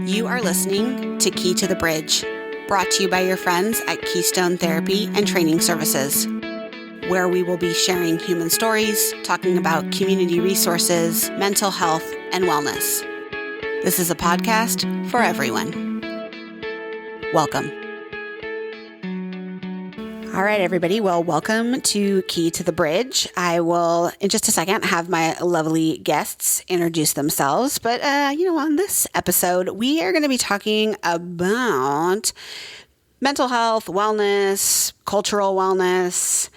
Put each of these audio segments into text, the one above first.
You are listening to Key to the Bridge, brought to you by your friends at Keystone Therapy and Training Services, where we will be sharing human stories, talking about community resources, mental health, and wellness. This is a podcast for everyone. Welcome. All right, everybody. Well, welcome to Key to the Bridge. I will, in just a second, have my lovely guests introduce themselves. But, on this episode, we are going to be talking about mental health, wellness, cultural wellness,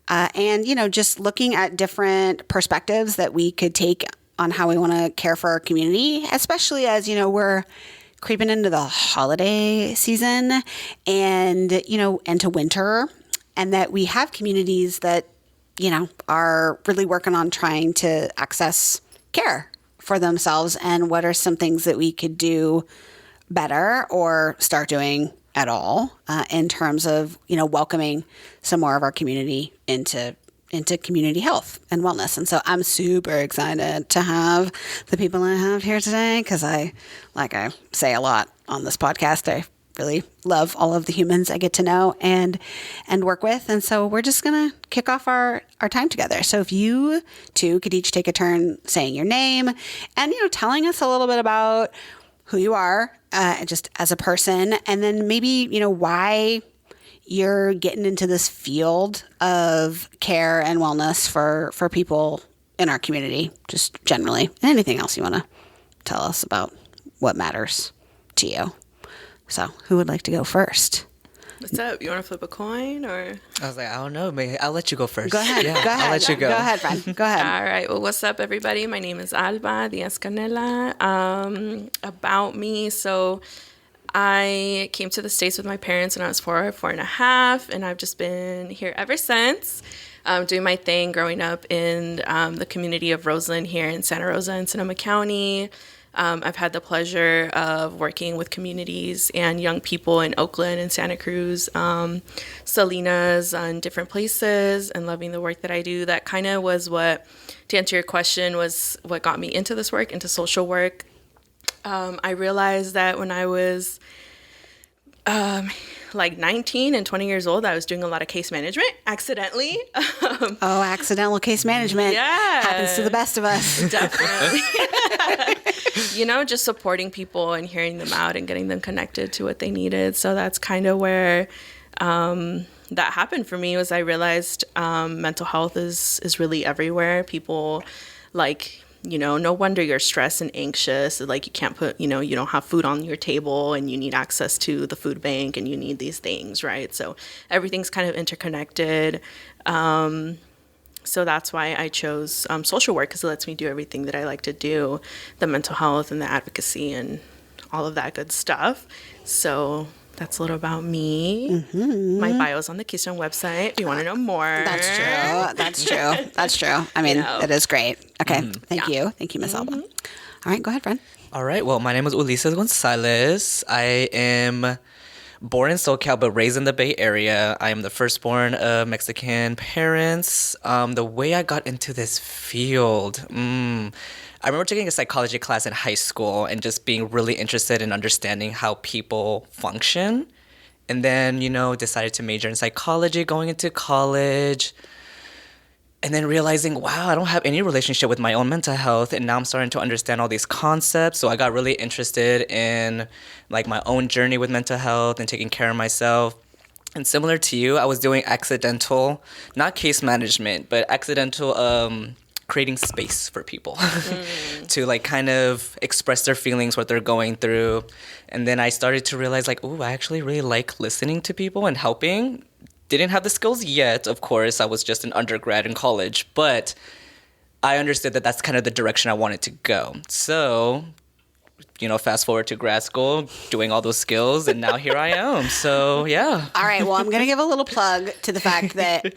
and, just looking at different perspectives that we could take on how we want to care for our community, especially as, we're creeping into the holiday season and, into winter. And that we have communities that, are really working on trying to access care for themselves. And what are some things that we could do better or start doing at all in terms of, welcoming some more of our community into community health and wellness. And so I'm super excited to have the people I have here today because I say a lot on this podcast, I really love all of the humans I get to know and work with. And so we're just going to kick off our time together. So if you two could each take a turn saying your name and, telling us a little bit about who you are just as a person, and then maybe, why you're getting into this field of care and wellness for people in our community, just generally. Anything else you want to tell us about what matters to you? So who would like to go first? What's up? You want to flip a coin or? I was like, I don't know. Maybe I'll let you go first. Go ahead. Yeah, go ahead. I'll let you go. Go ahead, friend. Go ahead. All right. Well, what's up, everybody? My name is Alba Diaz Canela. About me. So I came to the States with my parents when I was 4.5, and I've just been here ever since. Doing my thing, growing up in the community of Roseland here in Santa Rosa and Sonoma County. I've had the pleasure of working with communities and young people in Oakland and Santa Cruz, Salinas, and different places, and loving the work that I do. That kind of was what, to answer your question, was what got me into this work, into social work. I realized that when I was 19 and 20 years old, I was doing a lot of case management accidentally. Accidental case management. Yeah. Happens to the best of us. Definitely. Just supporting people and hearing them out and getting them connected to what they needed. So that's kind of where that happened for me, was I realized mental health is really everywhere. People no wonder you're stressed and anxious. Like you can't put, you don't have food on your table and you need access to the food bank and you need these things, right? So everything's kind of interconnected. So that's why I chose social work, because it lets me do everything that I like to do, the mental health and the advocacy and all of that good stuff. So that's a little about me. Mm-hmm. My bio's on the Keystone website if you want to know more. That's true. I mean, it is great. Okay. Mm-hmm. Thank you. Thank you, Miss Alba. All right. Go ahead, friend. All right. Well, my name is Ulises Gonzalez. I am born in SoCal, but raised in the Bay Area. I am the firstborn of Mexican parents. The way I got into this field, I remember taking a psychology class in high school and just being really interested in understanding how people function. And then, decided to major in psychology going into college. And then realizing, wow, I don't have any relationship with my own mental health. And now I'm starting to understand all these concepts. So I got really interested in my own journey with mental health and taking care of myself. And similar to you, I was doing accidental, not case management, but accidental creating space for people to kind of express their feelings, what they're going through. And then I started to realize I actually really like listening to people and helping. Didn't have the skills yet, of course. I was just an undergrad in college, but I understood that that's kind of the direction I wanted to go. So, fast forward to grad school, doing all those skills, and now here I am. So, yeah. All right. Well, I'm going to give a little plug to the fact that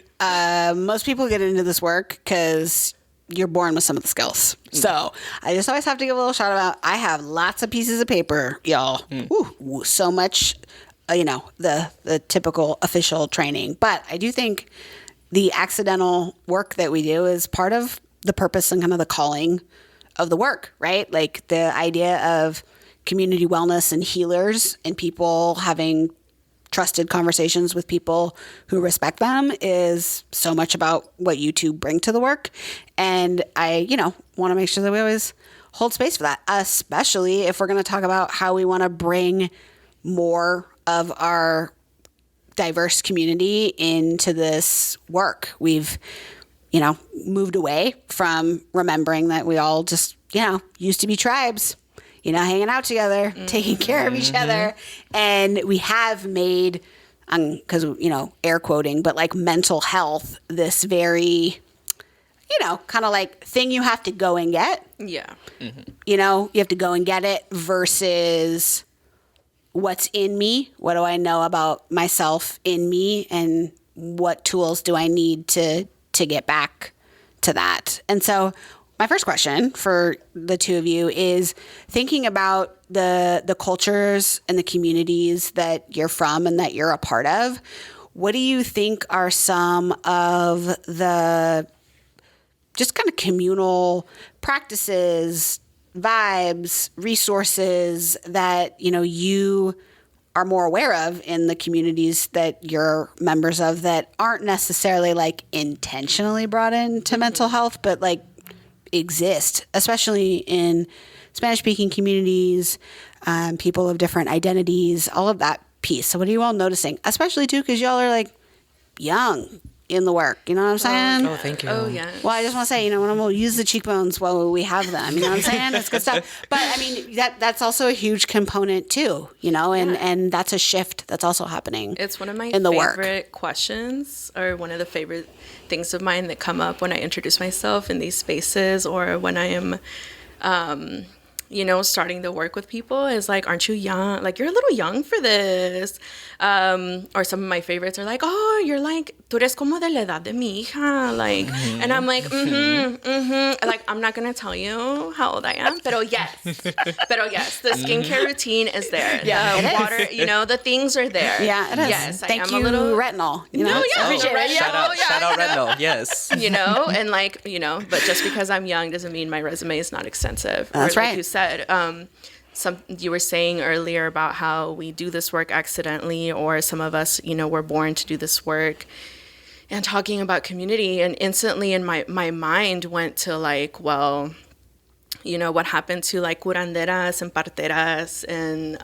most people get into this work because you're born with some of the skills. So I just always have to give a little shout out. I have lots of pieces of paper, y'all. Ooh, so much, the typical official training. But I do think the accidental work that we do is part of the purpose and kind of the calling of the work, right? Like the idea of community wellness and healers and people having trusted conversations with people who respect them is so much about what you two bring to the work. And I, want to make sure that we always hold space for that, especially if we're going to talk about how we want to bring more of our diverse community into this work. We've, moved away from remembering that we all just, used to be tribes, hanging out together, taking care of each other. And we have made, because, air quoting, but like mental health, this very, kind of like thing you have to go and get. Yeah. You have to go and get it versus what's in me. What do I know about myself in me, and what tools do I need to get back to that? And so my first question for the two of you is thinking about the cultures and the communities that you're from and that you're a part of. What do you think are some of the just kind of communal practices, vibes, resources that, you are more aware of in the communities that you're members of that aren't necessarily like intentionally brought into mental health, but like exist, especially in Spanish-speaking communities, people of different identities, all of that piece. So what are you all noticing? Especially too, because y'all are like young in the work. You know what I'm saying? Oh, thank you. Oh, yeah. Well, I just want to say, when we'll use the cheekbones while we have them. You know what I'm saying? That's good stuff. But I mean, that's also a huge component too, and that's a shift that's also happening. It's one of my in the favorite questions, or one of the favorite things of mine that come up when I introduce myself in these spaces, or when I am starting to work with people, is like, aren't you young? Like, you're a little young for this. Or some of my favorites are like, oh, you're like, tú eres como de la edad de mi hija. Like, and I'm like, Like, I'm not going to tell you how old I am, pero yes, the skincare routine is there. Yeah, the water, the things are there. Yeah, it is. Yes, Thank I am you, a little retinol. No, yeah, appreciate it. Shout out retinol, yes. And like, but just because I'm young doesn't mean my resume is not extensive. That's or, right. Like you said, you were saying earlier about how we do this work accidentally, or some of us, were born to do this work, and talking about community, and instantly in my mind went to like, well, what happened to like curanderas and parteras and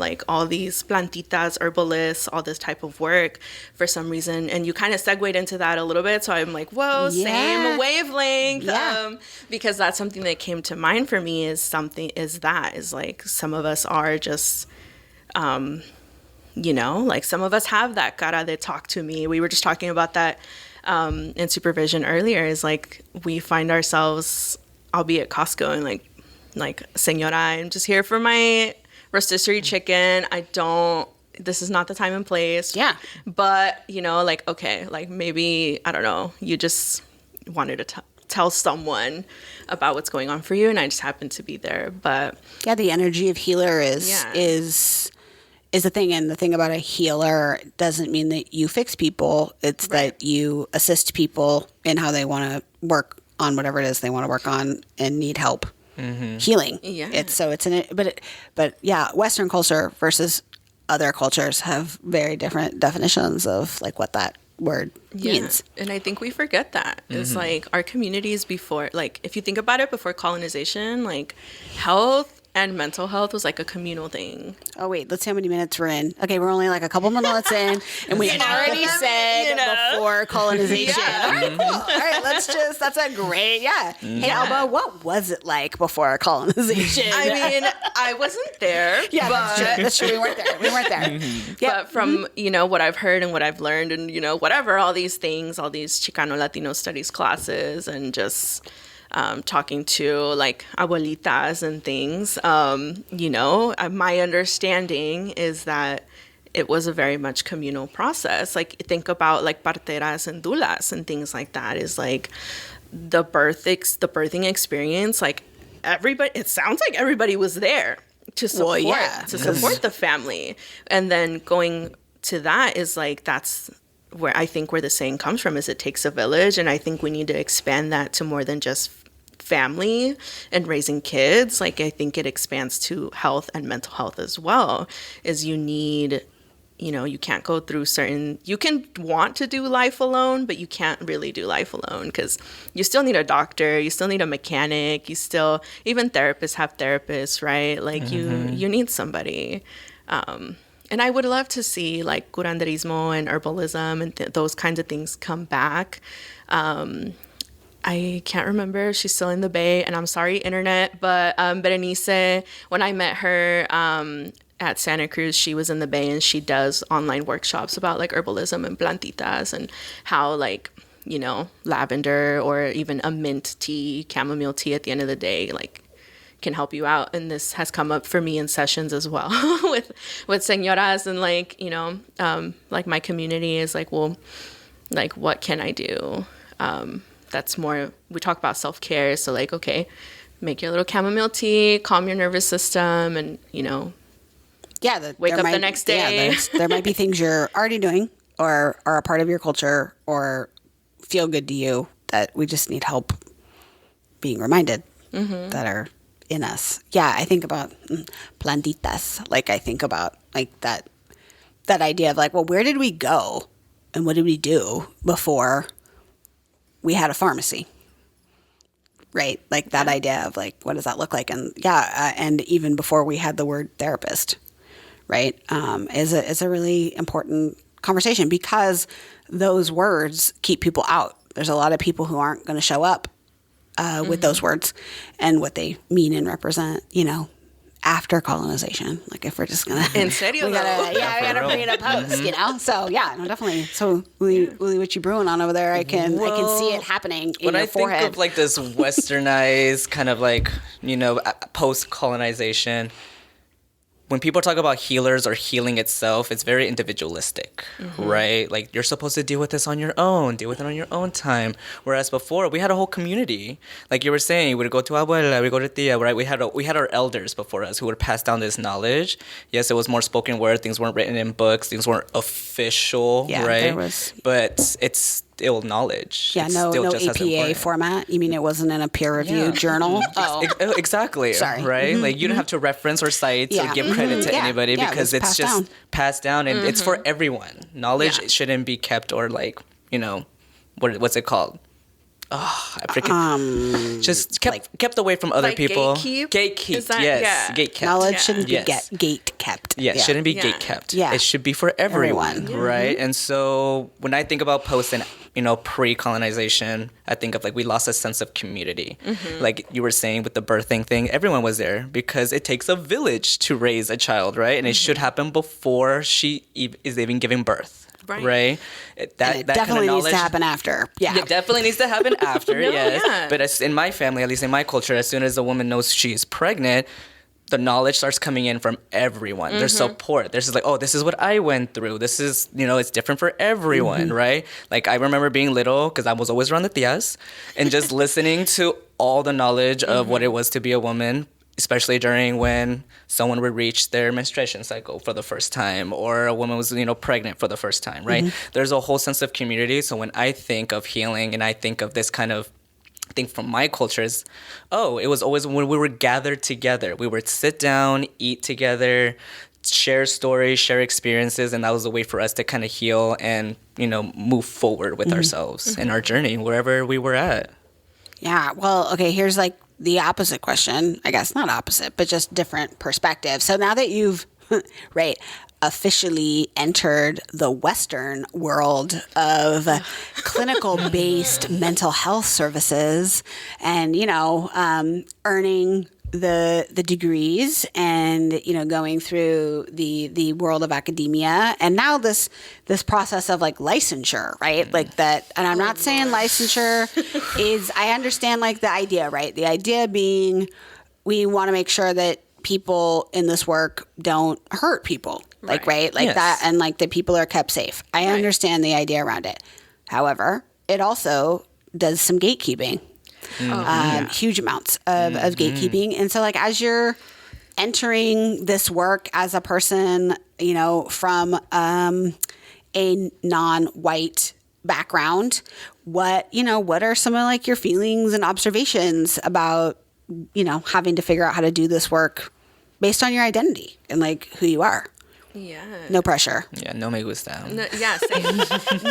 like all these plantitas, herbalists, all this type of work for some reason. And you kind of segued into that a little bit. So I'm like, whoa, same wavelength. Yeah. Because that's something that came to mind for me is like some of us are just, like some of us have that cara de talk to me. We were just talking about that in supervision earlier, is like we find ourselves, I'll be at Costco and like, señora, I'm just here for my rotisserie chicken. This is not the time and place. Yeah. But, like, okay, like maybe, I don't know, you just wanted to tell someone about what's going on for you, and I just happened to be there. But yeah, the energy of healer is the thing. And the thing about a healer doesn't mean that you fix people. It's that you assist people in how they want to work on whatever it is they want to work on and need help healing. Yeah. But yeah, Western culture versus other cultures have very different definitions of like what that word means. And I think we forget that. It's like our communities before, like if you think about it, before colonization, like health and mental health was like a communal thing. Oh wait, let's see how many minutes we're in. Okay, we're only like a couple minutes in, and we already said before colonization. All right, cool. All right, that's a great, Hey, Alba, what was it like before colonization? I mean, I wasn't there. Yeah, but that's true. We weren't there. But from, what I've heard and what I've learned and, whatever, all these things, all these Chicano Latino studies classes, and just talking to like abuelitas and things, my understanding is that it was a very much communal process. Like think about like parteras and doulas and things like that, is like the birthing experience. Like everybody, it sounds like everybody was there to support support the family. And then going to that is like, that's where I think where the saying comes from, is it takes a village. And I think we need to expand that to more than just family and raising kids, like I think it expands to health and mental health as well, is you need, you can't go through you can want to do life alone, but you can't really do life alone because you still need a doctor, you still need a mechanic, even therapists have therapists, right? Like you need somebody. And I would love to see like curanderismo and herbalism and those kinds of things come back. I can't remember if she's still in the Bay, and I'm sorry, internet, but Berenice, when I met her at Santa Cruz, she was in the Bay, and she does online workshops about like herbalism and plantitas and how like, lavender or even a mint tea, chamomile tea at the end of the day, like can help you out. And this has come up for me in sessions as well with señoras and like, like my community is like, well, like what can I do? That's more, we talk about self-care. So like, okay, make your little chamomile tea, calm your nervous system, and, wake up the next day. Yeah, there might be things you're already doing or are a part of your culture or feel good to you that we just need help being reminded that are in us. Yeah, I think about plantitas. Like I think about like that idea of like, well, where did we go and what did we do before we had a pharmacy, right? Like that idea of like, what does that look like? And and even before we had the word therapist, right? Is a really important conversation because those words keep people out. There's a lot of people who aren't going to show up with those words and what they mean and represent, after colonization. Like if we're just gonna in serio, we gotta bring it up post, So no, definitely. So Uli, what you brewing on over there? I can see it happening in your forehead. Think of like this westernized kind of like post colonization. When people talk about healers or healing itself, it's very individualistic, right? Like you're supposed to deal with this on your own, deal with it on your own time. Whereas before, we had a whole community. Like you were saying, we would go to abuela, we go to tia, right? We had our elders before us who would pass down this knowledge. Yes, it was more spoken word. Things weren't written in books. Things weren't official, right? There was. But it's still knowledge. Yeah, no APA format. You mean it wasn't in a peer-reviewed journal? Oh, exactly. Sorry. Right? Like you don't have to reference or cite or give credit to anybody because it's just passed down and it's for everyone. Knowledge shouldn't be kept or like, what's it called? Oh, I forget. Just kept away from other like people. Gatekeep? Yes. Gate kept. Knowledge shouldn't be gate kept. Yeah, it shouldn't be gate kept. Yeah. It should be for everyone. Right? And so when I think about post and pre-colonization, I think of like we lost a sense of community. Like you were saying with the birthing thing, everyone was there because it takes a village to raise a child, right? And it should happen before she is even giving birth. Right? That definitely needs to happen after. Yeah. It definitely needs to happen after, yes. Yeah. But in my family, at least in my culture, as soon as a woman knows she's pregnant, the knowledge starts coming in from everyone. There's support. There's just like, oh, this is what I went through. This is, it's different for everyone, right? Like I remember being little because I was always around the tias and just listening to all the knowledge of what it was to be a woman, especially during when someone would reach their menstruation cycle for the first time or a woman was, pregnant for the first time, right? There's a whole sense of community. So when I think of healing and I think of this kind of thing from my culture is, it was always when we were gathered together. We would sit down, eat together, share stories, share experiences, and that was a way for us to kind of heal and, move forward with ourselves in our journey, wherever we were at. Yeah. Well, okay, here's like the opposite question. I guess not opposite, but just different perspective. So now that you've, officially entered the Western world of clinical-based mental health services and, earning the degrees and, going through the world of academia. And now this process of like licensure, right? Like that. And I'm not saying licensure is, I understand like the idea, right? The idea being we want to make sure that people in this work don't hurt people, like, right? Like that. And like that people are kept safe. I understand the idea around it. However, it also does some gatekeeping. Huge amounts of gatekeeping. And so like as you're entering this work as a person, from a non-white background, what are some of like your feelings and observations about, having to figure out how to do this work based on your identity and like who you are. Yeah. No pressure. Yeah, no me gusta. No, yeah, same.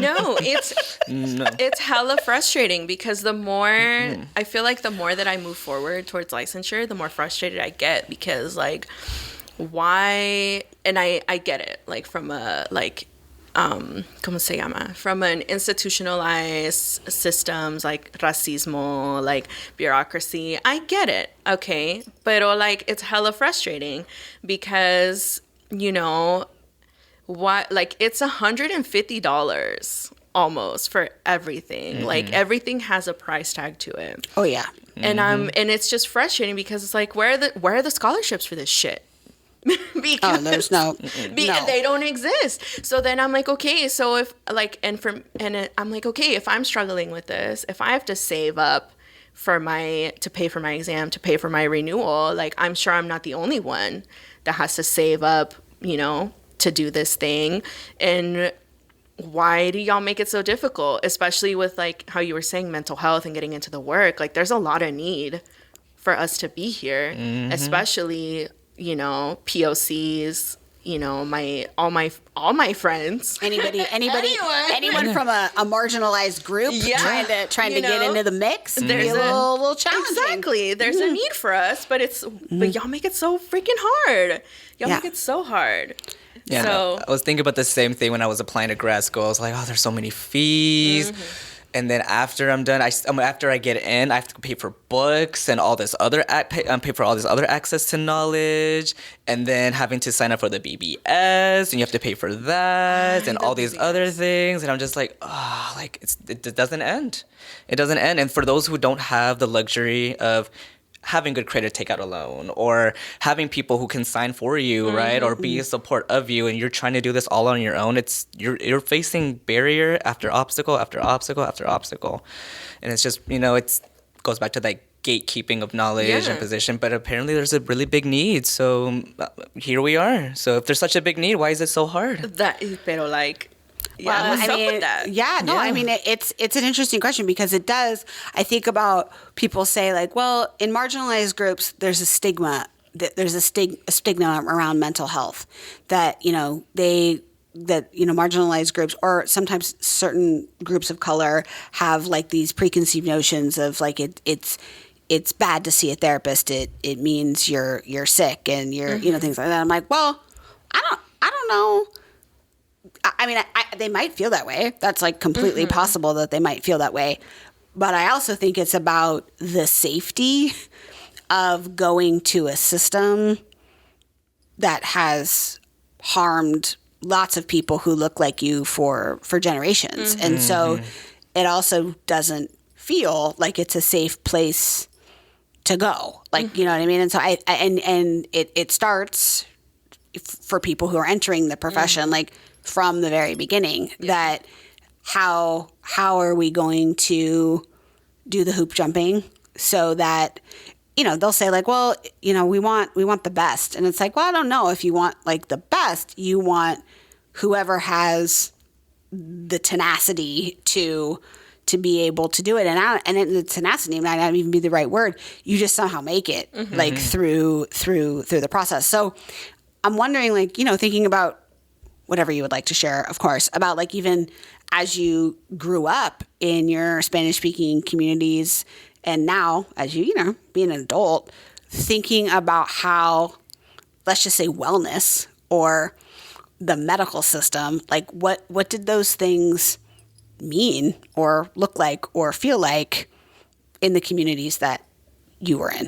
No, it's hella frustrating because the more I feel like the more that I move forward towards licensure, the more frustrated I get because like why, and I get it like from a like ¿cómo se llama? From an institutionalized systems like racismo, like bureaucracy. I get it, okay? But like it's hella frustrating because what, like it's $150 almost for everything. Like everything has a price tag to it. Oh yeah. And and it's just frustrating because it's like where are the scholarships for this shit? Because there's no. They don't exist. So then I'm like, okay, so if like I'm like, okay, if I'm struggling with this, if I have to save up to pay for my exam, to pay for my renewal, like I'm sure I'm not the only one that has to save up, to do this thing. And why do y'all make it so difficult? Especially with like how you were saying mental health and getting into the work. Like there's a lot of need for us to be here, especially, POCs, all my friends. Anyone from a marginalized group trying to get into the mix. There's a little challenging. Exactly. There's a need for us, but but y'all make it so freaking hard. Y'all make it so hard. Yeah, so, I was thinking about the same thing when I was applying to grad school. I was like, oh, there's so many fees. And then after I'm done, after I get in, I have to pay for books and all this other pay for all this other access to knowledge, and then having to sign up for the BBS, and you have to pay for that, and all these other things. And I'm just like, oh, like it doesn't end. It doesn't end. And for those who don't have the luxury of having good credit, take out a loan, or having people who can sign for you, right, or be a support of you, and you're trying to do this all on your own, you're facing barrier after obstacle after obstacle after obstacle, and it's just it goes back to that gatekeeping of knowledge and position. But apparently there's a really big need, so here we are. So if there's such a big need, why is it so hard? Pero like. Well, what's up with that? I mean, it's an interesting question because it does. I think about people say like, well, in marginalized groups, there's a stigma. There's a stigma around mental health that marginalized groups or sometimes certain groups of color have like these preconceived notions of like it's bad to see a therapist. It means you're sick and you're things like that. I'm like, well, I don't know. I mean, they might feel that way. That's like completely possible that they might feel that way. But I also think it's about the safety of going to a system that has harmed lots of people who look like you for generations. And so it also doesn't feel like it's a safe place to go. Like, you know what I mean? And so it starts for people who are entering the profession, like from the very beginning, that how are we going to do the hoop jumping so that, they'll say like, well, we want the best. And it's like, well, I don't know if you want like the best. You want whoever has the tenacity to be able to do it. And the tenacity might not even be the right word. You just somehow make it like through the process. So I'm wondering, like, thinking about whatever you would like to share, of course, about like even as you grew up in your Spanish-speaking communities and now as you, being an adult, thinking about how, let's just say wellness or the medical system, like what did those things mean or look like or feel like in the communities that you were in?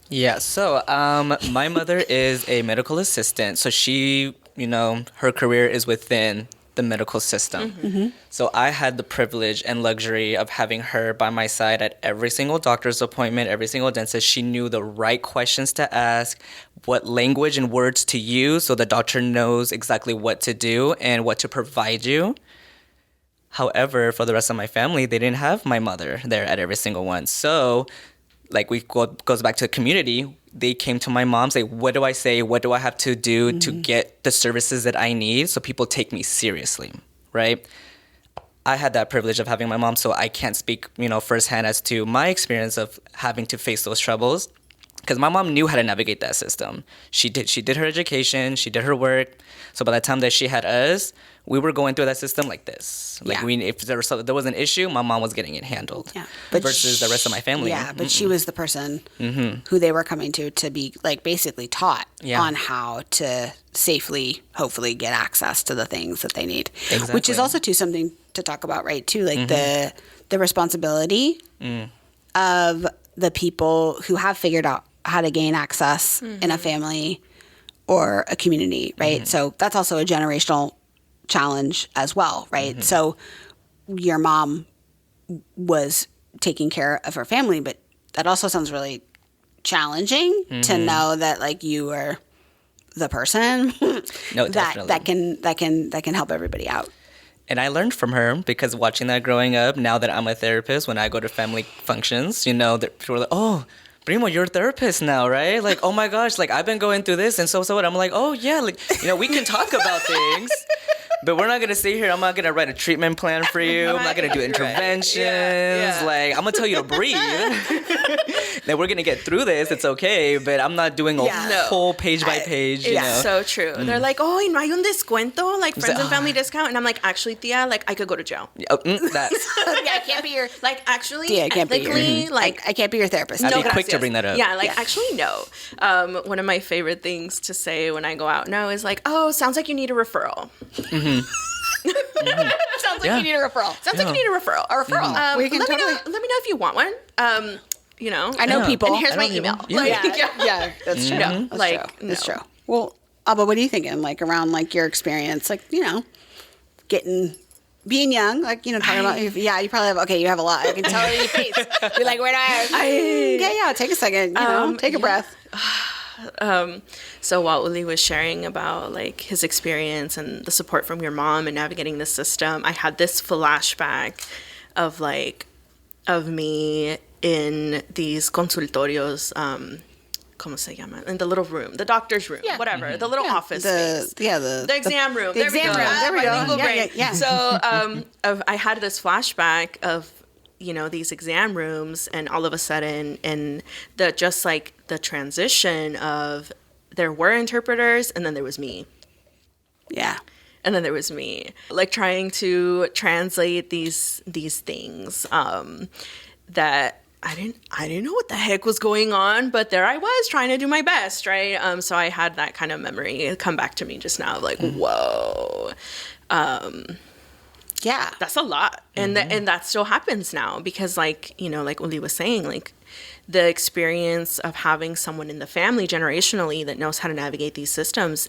Yeah, so my mother is a medical assistant, so she, her career is within the medical system. So I had the privilege and luxury of having her by my side at every single doctor's appointment, every single dentist. She knew the right questions to ask, what language and words to use so the doctor knows exactly what to do and what to provide you. However, for the rest of my family, they didn't have my mother there at every single one. So like goes back to the community, they came to my mom, say, what do I say? What do I have to do to get the services that I need so people take me seriously, right? I had that privilege of having my mom, so I can't speak, firsthand as to my experience of having to face those troubles. Because my mom knew how to navigate that system. She did her education, she did her work. So by the time that she had us, we were going through that system like this. Like if there was an issue, my mom was getting it handled. Yeah. Versus the rest of my family. Yeah, but she was the person who they were coming to be like basically taught on how to safely, hopefully, get access to the things that they need. Exactly. Which is also too something to talk about, right? Too, like the responsibility of the people who have figured out how to gain access in a family or a community, right? So that's also a generational challenge as well, right? So your mom was taking care of her family, but that also sounds really challenging to know that like you are the person No, that can help everybody out. And I learned from her because watching that growing up, now that I'm a therapist, when I go to family functions, that people are like, oh, Primo, you're a therapist now, right? Like, oh my gosh, like I've been going through this and so what. I'm like, oh yeah, like, we can talk about things, but we're not going to sit here. I'm not going to write a treatment plan for you. I'm not going to do interventions. Yeah. Like, I'm going to tell you to breathe. That we're going to get through this. It's okay, but I'm not doing a whole page by page, It's so true. They're like, oh, no hay un descuento, like friends and family discount. And I'm like, actually, Tia, like I could go to jail. That's... I can't be your... Like, actually, Tia, I can't be your... like... I can't be your therapist. I'd be quick to bring that up. Yeah, like, actually, no. One of my favorite things to say when I go out now is like, oh, sounds like you need a referral. Sounds like you need a referral. Sounds like you need a referral. A referral. Let me know if you want one. I know people. And here's my email. Yeah, that's true. No, That's like, true. That's true. Well, Alba, what are you thinking? Like around like your experience, like being young, like talking about. You probably have. Okay, you have a lot. I can tell in your face. You're like, where do I? Take a second. Take a breath. So while Uli was sharing about like his experience and the support from your mom and navigating the system, I had this flashback of me in these consultorios, ¿cómo se llama? In the little room, the doctor's room, whatever, the little office space. The exam room. The exam room. There we go. Yeah. So I had this flashback of these exam rooms, and all of a sudden, and the transition of there were interpreters, and then there was me. Yeah. And then there was me, like trying to translate these things that I didn't know what the heck was going on, but there I was trying to do my best, right? So I had that kind of memory come back to me just now, like whoa. Yeah, that's a lot, and that still happens now because, like like Uli was saying, like the experience of having someone in the family generationally that knows how to navigate these systems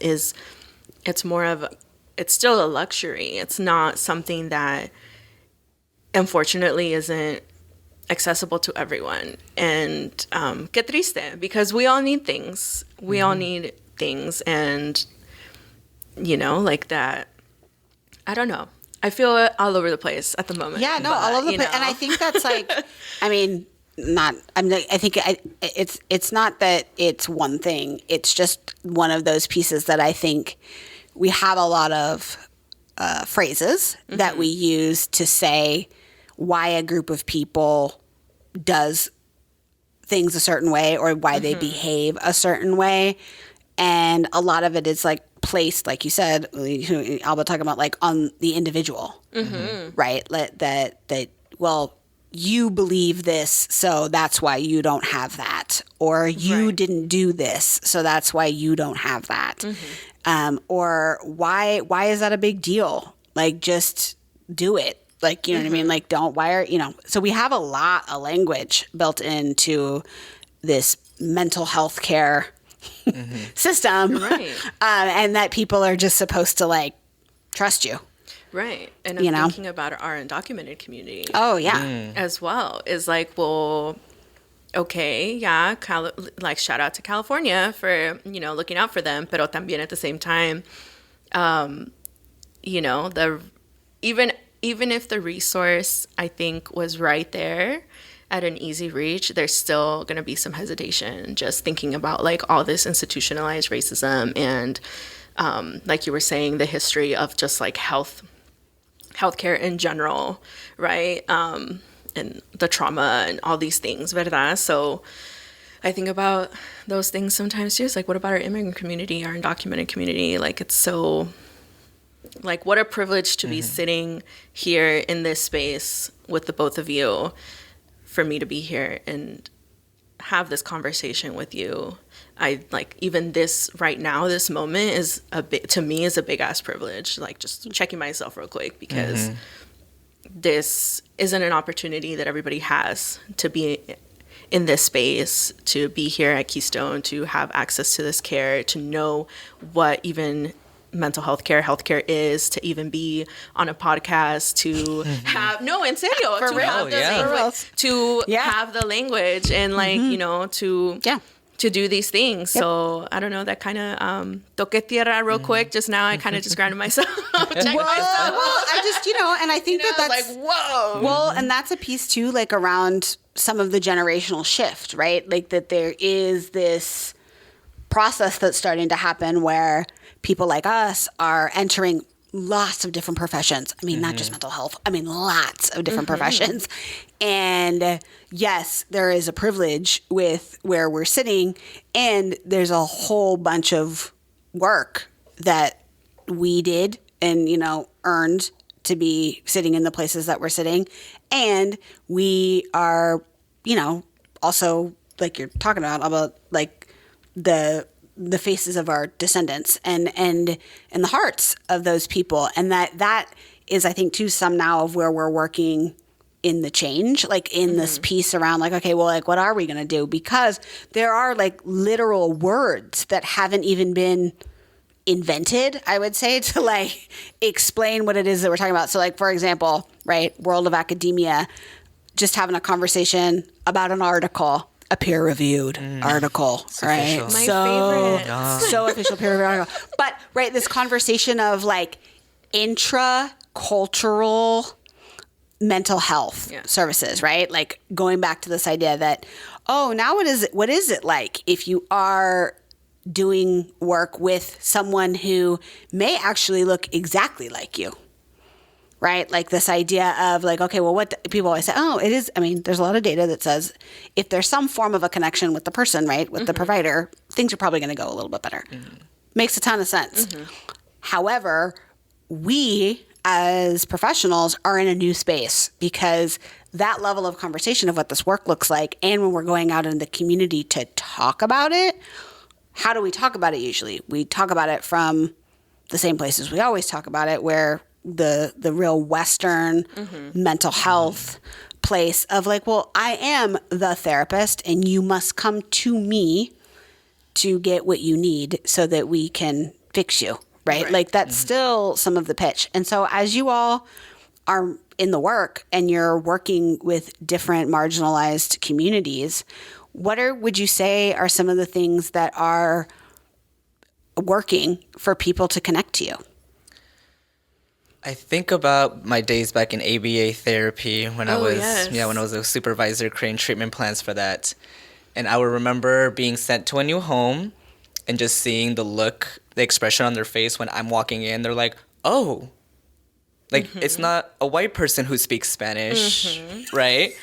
it's still a luxury. It's not something that, unfortunately, isn't accessible to everyone. And qué triste, because we all need things. We all need things, and like that. I don't know. I feel it all over the place at the moment. Yeah, no, all over the place. And I think that's like, I think it's not that it's one thing. It's just one of those pieces that I think we have a lot of phrases that we use to say why a group of people does things a certain way or why they behave a certain way. And a lot of it is like placed, like you said, Alba talking about like on the individual, right? That well, you believe this, so that's why you don't have that, or you didn't do this, so that's why you don't have that, or why is that a big deal? Like just do it. Like, you know what I mean? Like don't so we have a lot of language built into this mental health care system, right? And that people are just supposed to like trust you, right? And I'm thinking about our undocumented community. Oh yeah, as well is like, well, okay, yeah, like shout out to California for looking out for them, pero también at the same time, even if the resource I think was right there at an easy reach, there's still going to be some hesitation just thinking about like all this institutionalized racism and like you were saying, the history of just like health healthcare in general, right? And the trauma and all these things, ¿verdad? So I think about those things sometimes too. It's like, what about our immigrant community, our undocumented community? Like, it's so, like, what a privilege to be sitting here in this space with the both of you, for me to be here and have this conversation with you. I like, even this right now, this moment is to me is a big ass privilege. Like, just checking myself real quick, because this isn't an opportunity that everybody has, to be in this space, to be here at Keystone, to have access to this care, to know what even mental health care is, to even be on a podcast, to have in serio, For to real. have the Yeah. language, to have the language, and like to do these things. So I don't know, that kind of toque tierra real quick. Just now, I kind of just grounded myself. Checked myself. Well, I just, and I think that's like, whoa. Well, and that's a piece too, like around some of the generational shift, right? Like that there is this process that's starting to happen where people like us are entering lots of different professions. I mean, not just mental health. I mean, lots of different professions. And yes, there is a privilege with where we're sitting, and there's a whole bunch of work that we did and, earned to be sitting in the places that we're sitting. And we are, also, like you're talking about like the faces of our descendants and the hearts of those people. And that is, I think, too, some now of where we're working in the change, like in this piece around like, okay, well, like, what are we going to do? Because there are like literal words that haven't even been invented, I would say, to like explain what it is that we're talking about. So like, for example, right, world of academia, just having a conversation about an article, a peer-reviewed article, right? Official. My favorite. So official peer-reviewed article. But, right, this conversation of, like, intra-cultural mental health services, right? Like, going back to this idea that, now what is it like if you are doing work with someone who may actually look exactly like you? Right? Like this idea of like, okay, well, what people always say, it is, I mean, there's a lot of data that says if there's some form of a connection with the person, right, with the provider, things are probably going to go a little bit better. Makes a ton of sense. However, we as professionals are in a new space because that level of conversation of what this work looks like, and when we're going out in the community to talk about it, how do we talk about it usually? We talk about it from the same places we always talk about it, where the real Western mental health place of like, well, I am the therapist and you must come to me to get what you need so that we can fix you, right? Like that's still some of the pitch. And so as you all are in the work and you're working with different marginalized communities, would you say are some of the things that are working for people to connect to you? I think about my days back in ABA therapy when I was when I was a supervisor creating treatment plans for that. And I would remember being sent to a new home and just seeing the expression on their face when I'm walking in. They're like, oh, like it's not a white person who speaks Spanish, right?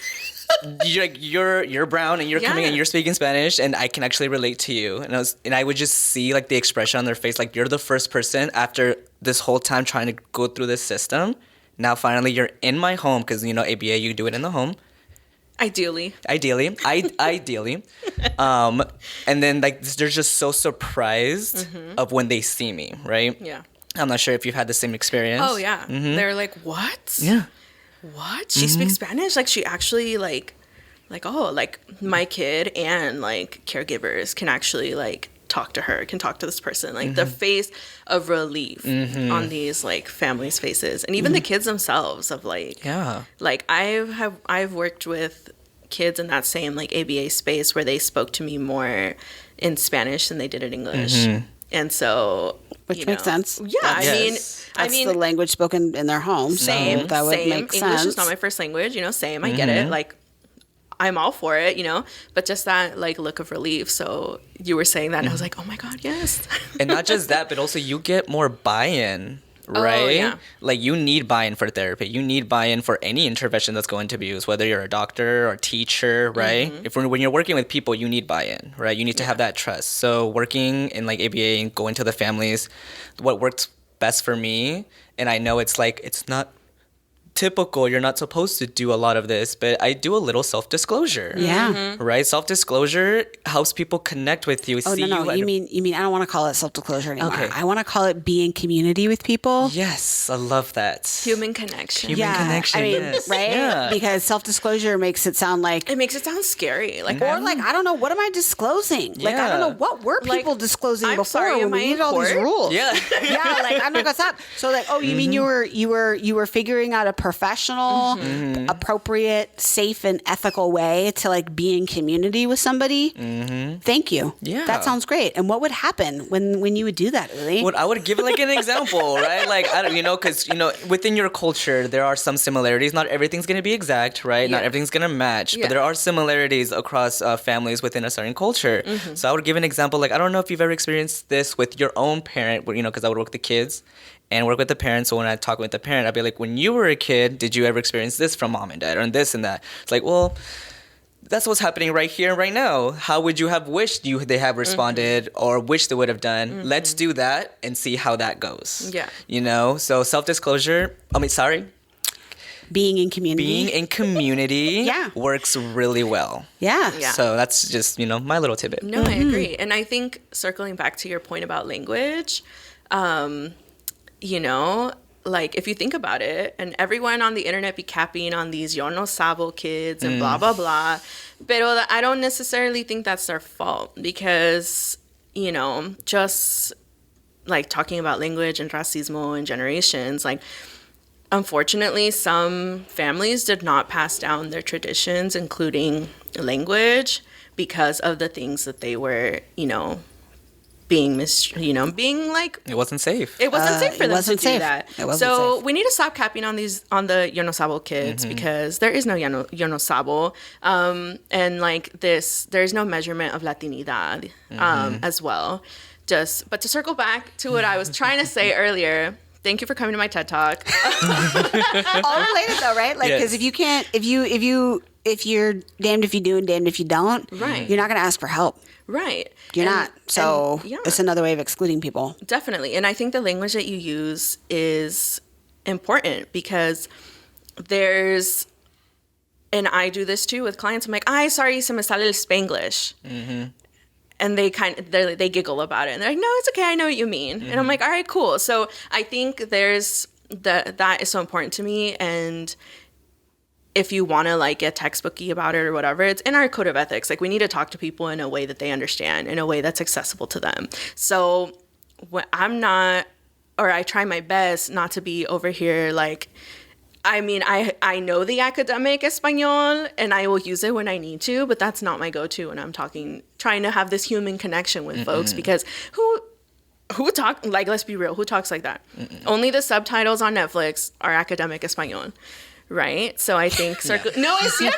You're brown and you're coming and you're speaking Spanish and I can actually relate to you. And I would just see like the expression on their face, like you're the first person after this whole time trying to go through this system. Now finally you're in my home because ABA, you do it in the home. Ideally. Ideally. And then like they're just so surprised of when they see me, right? Yeah. I'm not sure if you've had the same experience. Oh yeah. They're like, what? Yeah. What? She speaks Spanish? Like she actually like my kid and like caregivers can actually like talk to her, can talk to this person. Like the face of relief on these like families' faces. And even the kids themselves of like like I've worked with kids in that same like ABA space where they spoke to me more in Spanish than they did in English. And so which makes sense. Yeah, I mean the language spoken in their home. Same. So that would make sense. English is not my first language, same. I get it. Like I'm all for it, but just that like look of relief. So you were saying that and I was like, oh my God, yes. And not just that, but also you get more buy-in, right? yeah. Like you need buy-in for therapy. You need buy-in for any intervention that's going to be used, whether you're a doctor or a teacher, right? When you're working with people, you need buy-in, right? You need to have that trust. So working in like ABA and going to the families, what works best for me, and I know it's not typical, you're not supposed to do a lot of this, but I do a little self-disclosure. Yeah. Right? Self-disclosure helps people connect with you, Oh, see no. you. You mean I don't want to call it self-disclosure anymore. Okay. I want to call it being community with people. Yes, I love that. Human connection. Human connection, I mean, yes. right? Yeah. Because self-disclosure makes it sound like, It makes it sound scary. Like, or like, I don't know, what am I disclosing? Like, I don't know, what were people disclosing I'm before sorry, when am we I in needed all these court? rules? Yeah. Yeah, like, I'm not gonna stop. So like, oh, you mean you were figuring out a professional, appropriate, safe, and ethical way to like be in community with somebody? Thank you. Yeah. That sounds great. And what would happen when you would do that, Uli? Well, I would give like an example, right? Like, I don't, because, within your culture, there are some similarities. Not everything's going to be exact, right? Not Yeah. everything's going to match, Yeah. but there are similarities across families within a certain culture. So I would give an example, like, I don't know if you've ever experienced this with your own parent, because I would work with the kids and work with the parents. So when I talk with the parent, I'd be like, when you were a kid, did you ever experience this from mom and dad or this and that? It's like, well, that's what's happening right here and right now. How would you have wished they have responded or wished they would have done? Let's do that and see how that goes. Yeah. So self-disclosure, Being in community. being in community Yeah. works really well. Yeah. Yeah. So that's just, my little tidbit. No, I agree. And I think circling back to your point about language, like if you think about it, and everyone on the internet be capping on these yo no sabo kids and blah, blah, blah. Pero I don't necessarily think that's their fault because, just like talking about language and racismo and generations, like, unfortunately, some families did not pass down their traditions, including language, because of the things that they were, being being like, It wasn't safe. it wasn't safe for it them to wasn't do safe. that. It wasn't So safe. we need to stop capping on the Yo no Sabo kids because there is no Yo no Sabo, and like there's no measurement of Latinidad as well. But to circle back to what I was trying to say earlier. Thank you for coming to my TED Talk. All related though, right? Like, because Yes. if you're damned if you do and damned if you don't, Right. you're not going to ask for help. Right. You're not. So yeah. it's another way of excluding people. Definitely. And I think the language that you use is important because and I do this too with clients. I'm like, ay, sorry, se me sale el Spanglish. And they giggle about it. And they're like, no, it's okay. I know what you mean. And I'm like, all right, cool. So I think that is so important to me. And if you want to like get textbooky about it or whatever, it's in our code of ethics. Like we need to talk to people in a way that they understand, in a way that's accessible to them. So I try my best not to be over here like, I know the academic Espanol and I will use it when I need to, but that's not my go-to when I'm trying to have this human connection with folks because who talk, like, let's be real, who talks like that? Only the subtitles on Netflix are academic Espanol. Right, so I think no, it's cierto.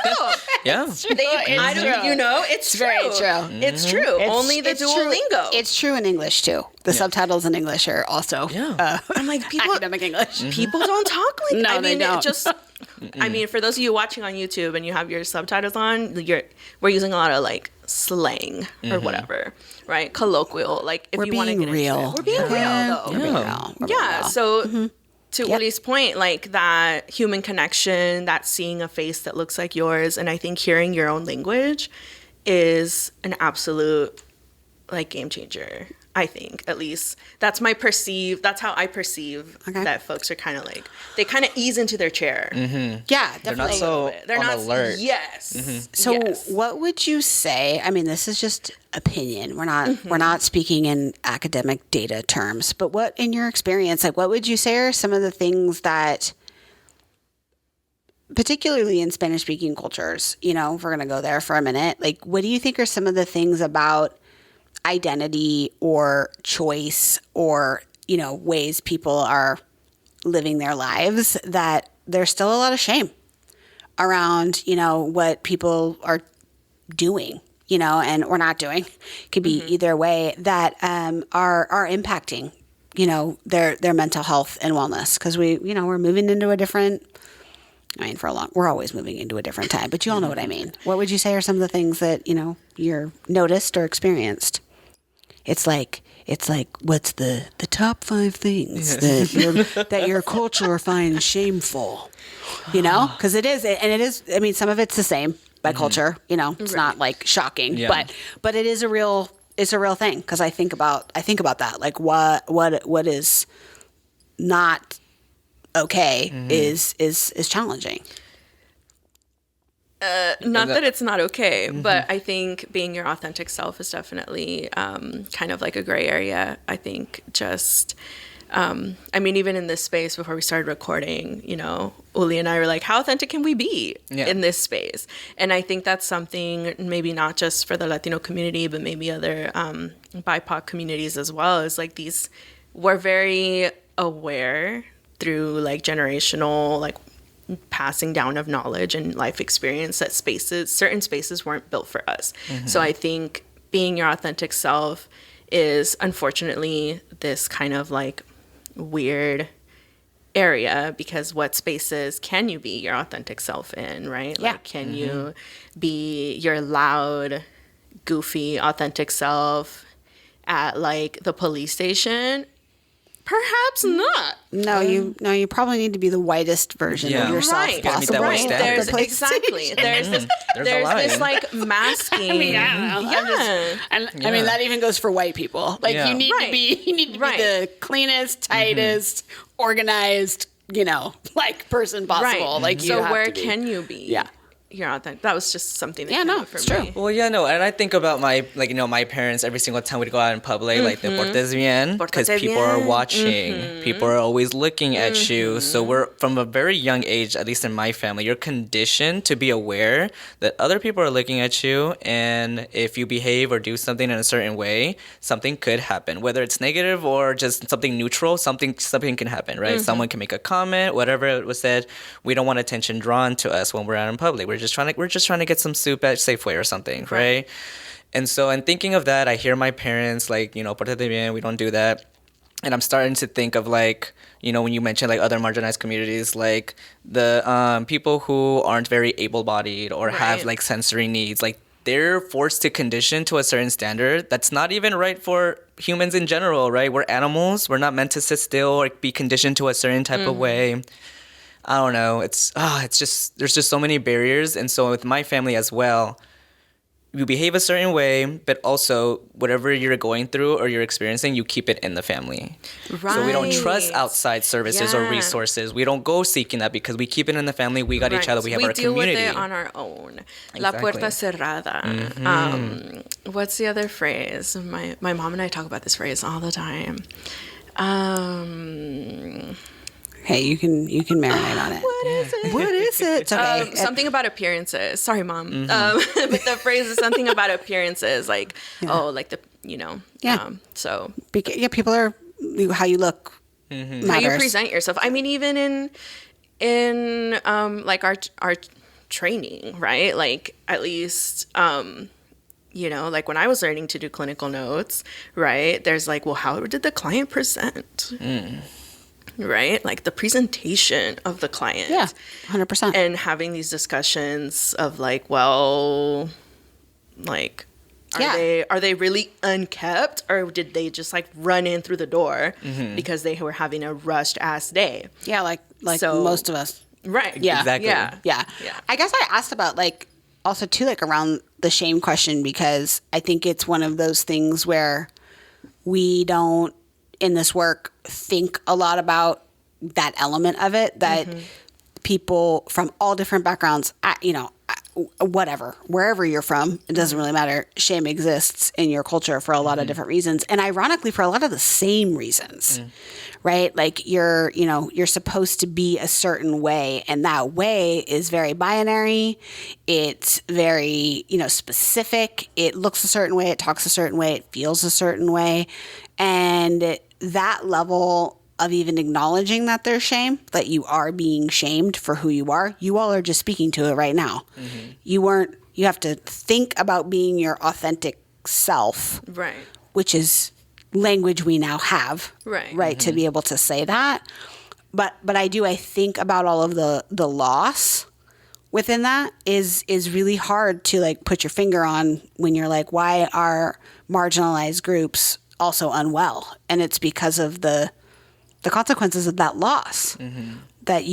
Yeah. It's true. It's very true. true. It's true. Only the Duolingo. It's true in English too. The subtitles in English are also I'm like academic English. People don't talk like No, I they mean, don't. for those of you watching on YouTube and you have your subtitles on, we're using a lot of like slang or whatever, right? Colloquial, like if We're you want to being get real. into it. We're being real though. We're being real. We're being Yeah. real. So to Uli's point, like that human connection, that seeing a face that looks like yours, and I think hearing your own language is an absolute like game changer. I think, at least that's how I perceive that folks are kind of like, they kind of ease into their chair. Yeah, They're definitely. not so They're on not alert. Yes. So yes. what would you say? I mean, this is just opinion. We're not speaking in academic data terms, but what in your experience, like what would you say are some of the things that particularly in Spanish speaking cultures, if we're going to go there for a minute, like what do you think are some of the things about identity or choice or, ways people are living their lives that there's still a lot of shame around, what people are doing, and or not doing, could be either way, that are impacting their mental health and wellness, because we're moving into a different. I mean, we're always moving into a different time, but you all know what I mean. What would you say are some of the things that you're noticed or experienced? It's like what's the top 5 things that your culture finds shameful? Because it is. I mean, some of it's the same by culture. It's not like shocking, but it is a real. It's a real thing, because I think about that. Like what is not okay is challenging. Not that it's not okay, but I think being your authentic self is definitely kind of like a gray area. I think just, I mean, even in this space before we started recording, Uli and I were like, how authentic can we be in this space? And I think that's something maybe not just for the Latino community, but maybe other BIPOC communities as well, is like we're very aware through like generational, like passing down of knowledge and life experience that certain spaces weren't built for us. So I think being your authentic self is unfortunately this kind of like weird area, because what spaces can you be your authentic self in, right? Yeah. Like, can you be your loud, goofy, authentic self at like the police station? Perhaps not. No, you probably need to be the whitest version of yourself right. possible. Right. There's exactly. There's this like masking. I mean, I don't know. I mean, that even goes for white people. Like you need to be the cleanest, tightest, organized, like person possible. Like so where can you be? Yeah. You're authentic. That was just something that came up for it's me. true. Well, and I think about my parents every single time we'd go out in public, like the portes bien, because people are watching. People are always looking at you. So we're, from a very young age, at least in my family, you're conditioned to be aware that other people are looking at you, and if you behave or do something in a certain way, something could happen. Whether it's negative or just something neutral, something can happen, right? Someone can make a comment, whatever it was said. We don't want attention drawn to us when we're out in public. We're just trying to get some soup at Safeway or something, right? And so, in thinking of that, I hear my parents like, portate bien, we don't do that. And I'm starting to think of like, when you mentioned like other marginalized communities, like the people who aren't very able-bodied or have like sensory needs, like they're forced to condition to a certain standard that's not even right for humans in general, right? We're animals. We're not meant to sit still or be conditioned to a certain type of way. I don't know. It's just, there's just so many barriers. And so with my family as well, you behave a certain way, but also whatever you're going through or you're experiencing, you keep it in the family. Right. So we don't trust outside services or resources. We don't go seeking that because we keep it in the family. We got each other. We have our community. We deal with it on our own. Exactly. La puerta cerrada. What's the other phrase? My mom and I talk about this phrase all the time. Hey, you can marinate on it. What is it? It's okay. Something about appearances. Sorry, Mom. But the phrase is something about appearances, like like the so people are how you look, matters. How you present yourself. I mean, even in like our training, right? Like at least like when I was learning to do clinical notes, right? There's like, well, how did the client present? Right? Like the presentation of the client. Yeah, 100%. And having these discussions of like, well, like, are they really unkept, or did they just like run in through the door because they were having a rushed ass day? Yeah, like so, most of us. Right. Yeah. Exactly. Yeah. I guess I asked about like also too, like around the shame question, because I think it's one of those things where we don't, in this work, think a lot about that element of it, that people from all different backgrounds, whatever, wherever you're from, it doesn't really matter. Shame exists in your culture for a lot of different reasons. And ironically, for a lot of the same reasons, right? Like you're supposed to be a certain way, and that way is very binary. It's very, specific. It looks a certain way. It talks a certain way. It feels a certain way. And that level of even acknowledging that there's shame, that you are being shamed for who you all are just speaking to it right now. You have to think about being your authentic self. Right. Which is language we now have, Right. to be able to say that. But I think about all of the loss within that is really hard to like put your finger on when you're like, why are marginalized groups also unwell? And it's because of the consequences of that loss that that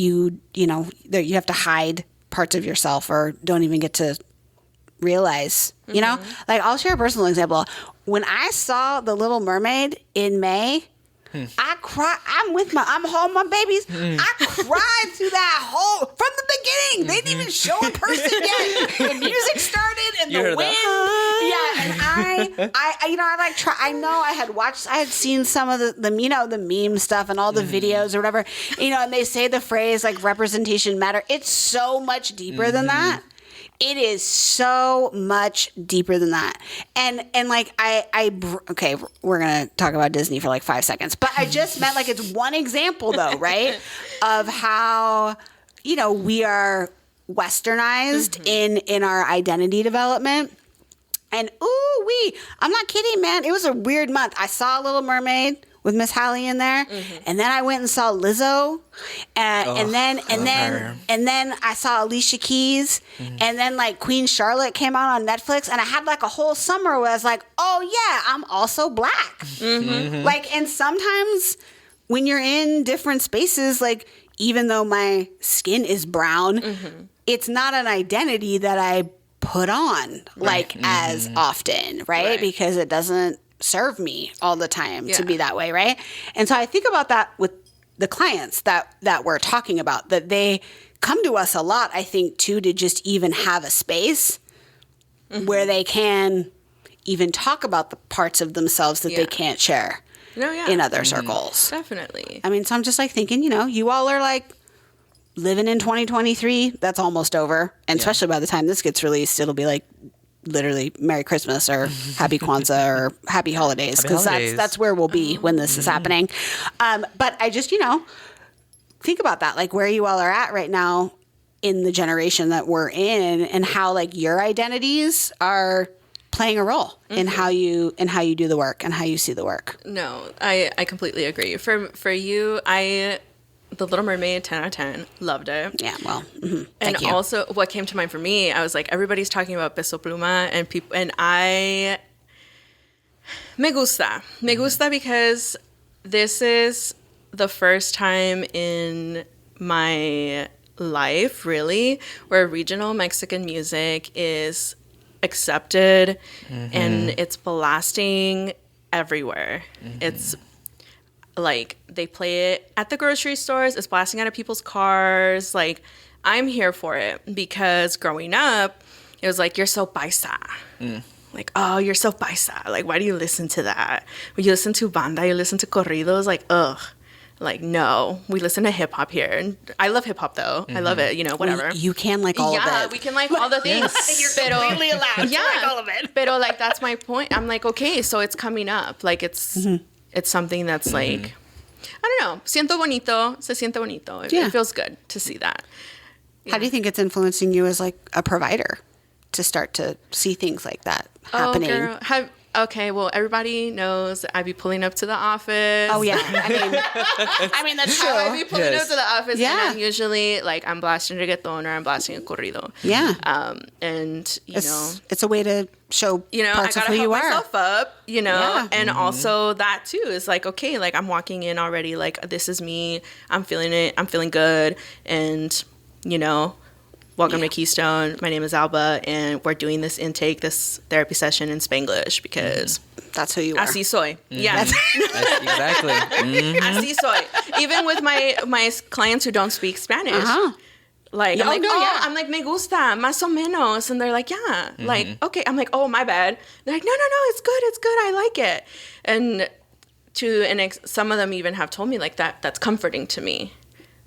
you have to hide parts of yourself or don't even get to realize, like I'll share a personal example. When I saw The Little Mermaid in May, I cried. I'm home, my babies. I cried through that whole, from the beginning. They didn't even show a person yet. The music started and the wind. Yeah, and I know I had seen some of the meme stuff and all the videos or whatever, and they say the phrase like representation matter. It's so much deeper than that. It is so much deeper than that. And like, okay, we're going to talk about Disney for like 5 seconds, but I just meant like, it's one example though, right? Of how, we are westernized in our identity development. And I'm not kidding, man. It was a weird month. I saw Little Mermaid with Miss Hallie in there, and then I went and saw Lizzo, and then I saw Alicia Keys, and then like Queen Charlotte came out on Netflix, and I had like a whole summer where I was like, oh yeah, I'm also black. Like, and sometimes when you're in different spaces, like even though my skin is brown, it's not an identity that I put on like as often, right? Because it doesn't serve me all the time to be that way, right? And so I think about that with the clients that we're talking about, that they come to us a lot, I think, too, to just even have a space where they can even talk about the parts of themselves that they can't share in other circles. Definitely. I mean, so I'm just like thinking, you all are like living in 2023. That's almost over. And especially by the time this gets released, it'll be like literally Merry Christmas or Happy Kwanzaa or Happy Holidays, because that's where we'll be when this is happening. But I just, think about that, like where you all are at right now in the generation that we're in, and how like your identities are playing a role in how you do the work and how you see the work. No, I completely agree. For you, The Little Mermaid, 10 out of 10. Loved it. Yeah, well, thank and you. Also, what came to mind for me, I was like, everybody's talking about Peso Pluma, and I me gusta because this is the first time in my life, really, where regional Mexican music is accepted and it's blasting everywhere. It's like they play it at the grocery stores, it's blasting out of people's cars. Like, I'm here for it, because growing up, it was like, you're so paisa. Like, oh, you're so paisa. Like, why do you listen to that? When you listen to banda, you listen to corridos, like, ugh. Like, no, we listen to hip hop here. And I love hip hop though. I love it, whatever. Well, you can like all of it. Yeah, we can like all the things. You're completely allowed to like all of it. Pero like, that's my point. I'm like, okay, so it's coming up. Like, it's something that's like, I don't know. Siento bonito. Se siente bonito. It feels good to see that. How do you think it's influencing you as like a provider to start to see things like that happening? Oh, girl. Okay, well, everybody knows I'd be pulling up to the office. Oh, yeah. I mean that's true. I'd be pulling up to the office, Yeah. and I'm usually, like, I'm blasting reggaeton or I'm blasting a corrido. Yeah. And, it's a way to show I parts of gotta who help you are. myself up, Yeah. and also that too is like, okay, like I'm walking in already, like, this is me, I'm feeling it, I'm feeling good, and, welcome to Keystone. My name is Alba, and we're doing this therapy session in Spanglish because that's who you are. Así soy. Yeah. Exactly. Así soy. Even with my clients who don't speak Spanish. Like, Yeah, I'm like, me gusta, más o menos. And they're like, yeah. Like, okay. I'm like, oh, my bad. They're like, no, it's good. I like it. And some of them even have told me, like, that's comforting to me,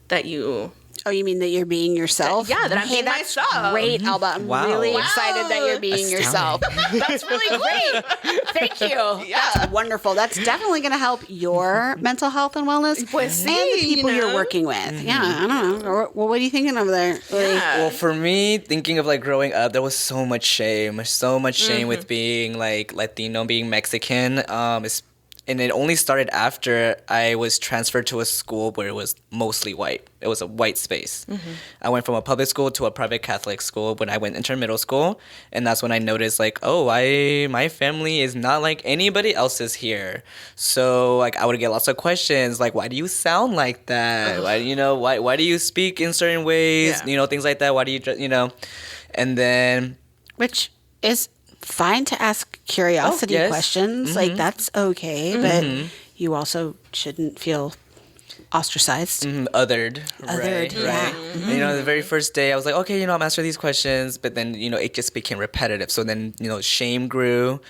that you... Oh, you mean that you're being yourself? That I'm being myself. Great, Alba. I'm really excited that you're being yourself. That's really great. Thank you. Yeah. That's wonderful. That's definitely going to help your mental health and wellness Pues and the people you're working with. Yeah, I don't know. Well, what are you thinking over there? Yeah. Well, for me, thinking of like growing up, there was so much shame with being like Latino, being Mexican. And it only started after I was transferred to a school where it was mostly white. It was a white space. I went from a public school to a private Catholic school when I went into middle school. And that's when I noticed, like, oh, my family is not like anybody else's here. So, like, I would get lots of questions, like, why do you sound like that? Why do you speak in certain ways? Yeah. Things like that. Why do you, And then... Which is fine to ask curiosity yes. questions. Like, that's okay. But you also shouldn't feel ostracized. Othered. Right. Yeah. And, the very first day I was like, okay, I'm answering these questions, but then, it just became repetitive. So then, shame grew.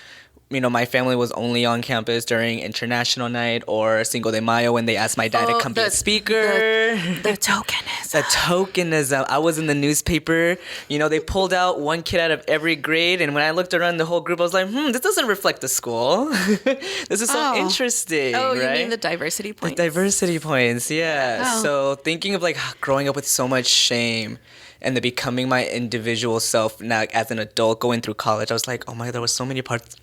My family was only on campus during International Night or Cinco de Mayo when they asked my dad to come be a speaker. The tokenism. The tokenism. I was in the newspaper. They pulled out one kid out of every grade, and when I looked around the whole group, I was like, this doesn't reflect the school. This is so interesting. Oh, right? You mean the diversity points? The diversity points, yeah. Oh. So thinking of like growing up with so much shame and then becoming my individual self now as an adult going through college, I was like, oh my God, there was so many parts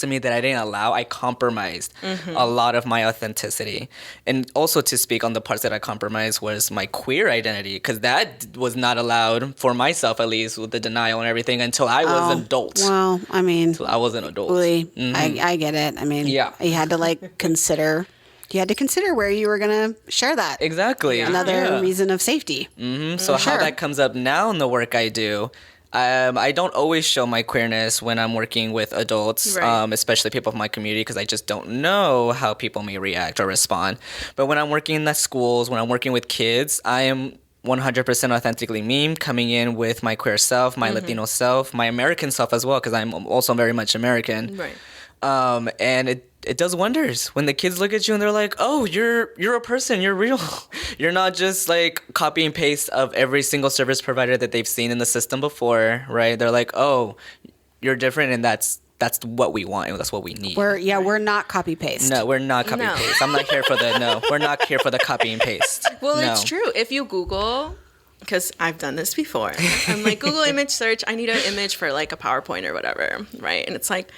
of me that I didn't allow. I compromised a lot of my authenticity. And also to speak on the parts that I compromised was my queer identity, because that was not allowed for myself, at least with the denial and everything, until I was an adult. Well, I mean, Until I was an adult. really, I get it. I mean, Yeah. you had to consider where you were going to share that. Exactly. Another reason of safety. So Sure. how that comes up now in the work I do, I don't always show my queerness when I'm working with adults, Right. especially people of my community, because I just don't know how people may react or respond. But when I'm working in the schools, when I'm working with kids, I am 100% authentically me, coming in with my queer self, my Latino self, my American self as well, because I'm also very much American. Right. And it does wonders when the kids look at you and they're like, oh, you're a person, you're real. You're not just like copy and paste of every single service provider that they've seen in the system before, right? They're like, oh, you're different, and that's what we want and that's what we need. We're not copy paste. No, we're not copy No. paste. I'm not here for we're not here for the copy and paste. Well, No. it's true. If you Google, because I've done this before, I'm like, Google image search, I need an image for like a PowerPoint or whatever, right? And it's like,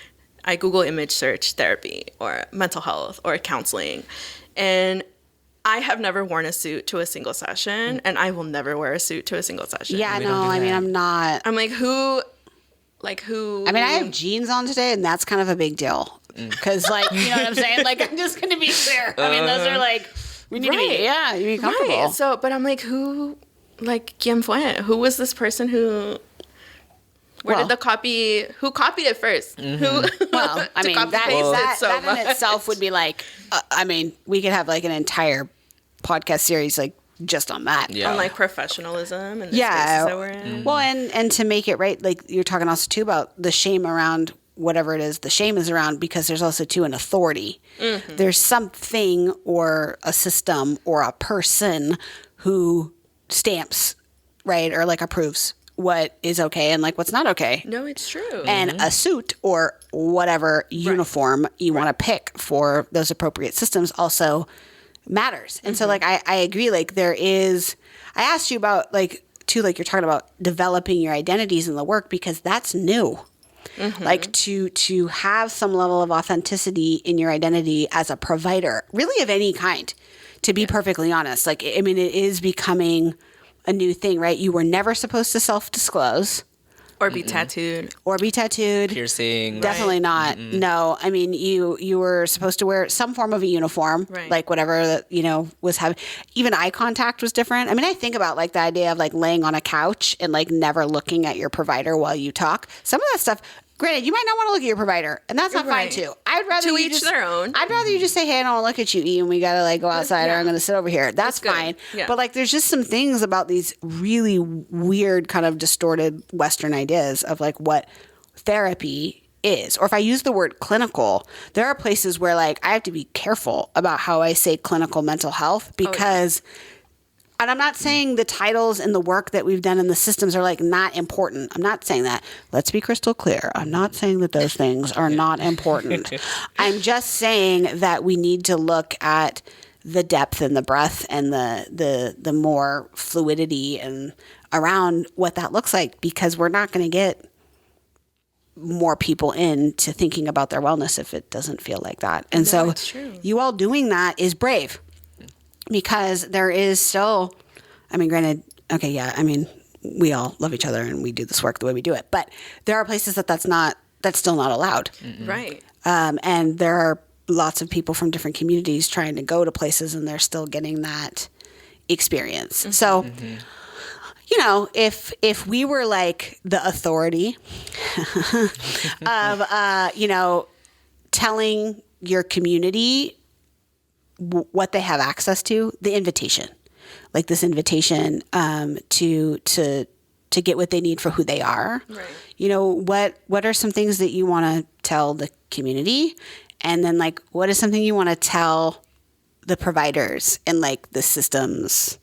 I Google image search therapy or mental health or counseling. And I have never worn a suit to a single session, and I will never wear a suit to a single session. Yeah, We no, don't do I mean, that. I'm not. I'm like, who? I mean, I have jeans on today, and that's kind of a big deal. Because, like, you know what I'm saying? Like, I'm just going to be clear. I mean, those are like, we need to be, you be comfortable. Right. So, but I'm like, who, like, ¿quién fue? Who was this person who, who copied it first? Who, Well, I to mean, copy-paste it that so in much. itself would be like, I mean, we could have like an entire podcast series like just on that. Yeah. On like professionalism and the Yeah. spaces that we're in. Well, and to make it right, like you're talking also too about the shame around whatever it is the shame is around, because there's also too an authority. There's something or a system or a person who stamps, right, or like approves what is okay and like what's not okay. No, it's true. And a suit or whatever uniform you want to pick for those appropriate systems also matters. And so like I agree, like there is, I asked you about like too, like you're talking about developing your identities in the work, because that's new. Like to have some level of authenticity in your identity as a provider, really of any kind, to be perfectly honest. Like, I mean, it is becoming a new thing, right? You were never supposed to self-disclose. or be tattooed. Or be tattooed. Piercing. Definitely not. No. I mean, you were supposed to wear some form of a uniform, Right. like whatever that, was having. Even eye contact was different. I mean, I think about like the idea of like laying on a couch and like never looking at your provider while you talk. Some of that stuff, granted, you might not want to look at your provider, and that's not Right. fine too. I'd rather To you each just, their own. I'd rather you just say, "Hey, I don't want to look at you, Ian. We gotta like go outside, or Yeah. I'm gonna sit over here." That's good. fine. Yeah. But like, there's just some things about these really weird, kind of distorted Western ideas of like what therapy is. Or if I use the word clinical, there are places where like I have to be careful about how I say clinical mental health, because and I'm not saying the titles and the work that we've done in the systems are like not important. I'm not saying that. Let's be crystal clear. I'm not saying that those things are not important. I'm just saying that we need to look at the depth and the breadth and the more fluidity and around what that looks like, because we're not going to get more people into thinking about their wellness if it doesn't feel like that. And so it's true. you all doing that is brave, because there is still, I mean, granted, okay, yeah, I mean, we all love each other and we do this work the way we do it, but there are places that's still not allowed. Right. And there are lots of people from different communities trying to go to places and they're still getting that experience. So, you know, if we were like the authority of, you know, telling your community what they have access to, the invitation, like this invitation to get what they need for who they are. Right. You know, what are some things that you want to tell the community? And then like, what is something you want to tell the providers and like the systems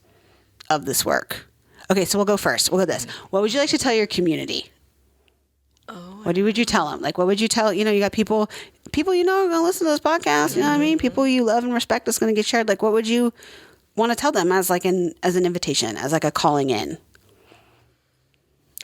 of this work? Okay, so we'll go first. We'll go this. What would you like to tell your community? What would you tell them? Like, what would you tell, you know, you got people, you know, are going to listen to this podcast, you know what I mean? People you love and respect that's going to get shared. Like, what would you want to tell them as like as an invitation, as like a calling in?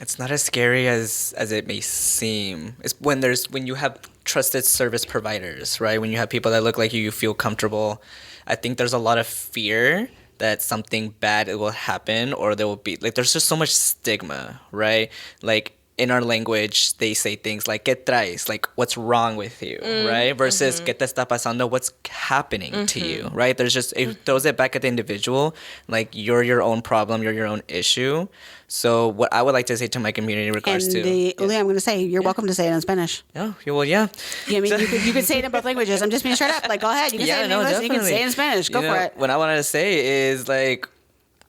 It's not as scary as it may seem. It's when you have trusted service providers, right? When you have people that look like you feel comfortable. I think there's a lot of fear that something bad will happen, or there will be like, there's just so much stigma, right? Like in our language, they say things like "¿Qué traes?" like "What's wrong with you?" right? Versus "¿Qué te está pasando?" What's happening to you, right? There's just, it throws it back at the individual, like you're your own problem, you're your own issue. So what I would like to say to my community in regards And to... Uli, I'm going to say, you're welcome to say it in Spanish. Oh, well, yeah. Yeah, I mean, you could say it in both languages. I'm just being straight up. Like, go ahead. You can say it in English and you can say it in Spanish. Go for it. What I wanted to say is like,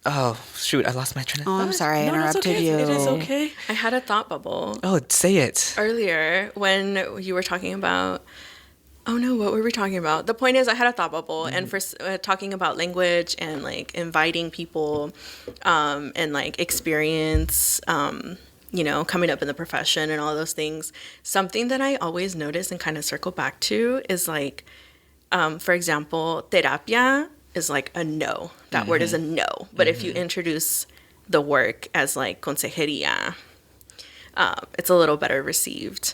oh, shoot, I lost my train of thought. Oh, I'm sorry. I No, it's interrupted okay. you. It is okay. I had a thought bubble Oh, say it. earlier when you were talking about, oh no, what were we talking about? The point is, I had a thought bubble, and for talking about language and like inviting people, and like experience, you know, coming up in the profession and all those things. Something that I always notice and kind of circle back to is like, for example, terapia is like a no. That word is a no. But if you introduce the work as like consejería, it's a little better received.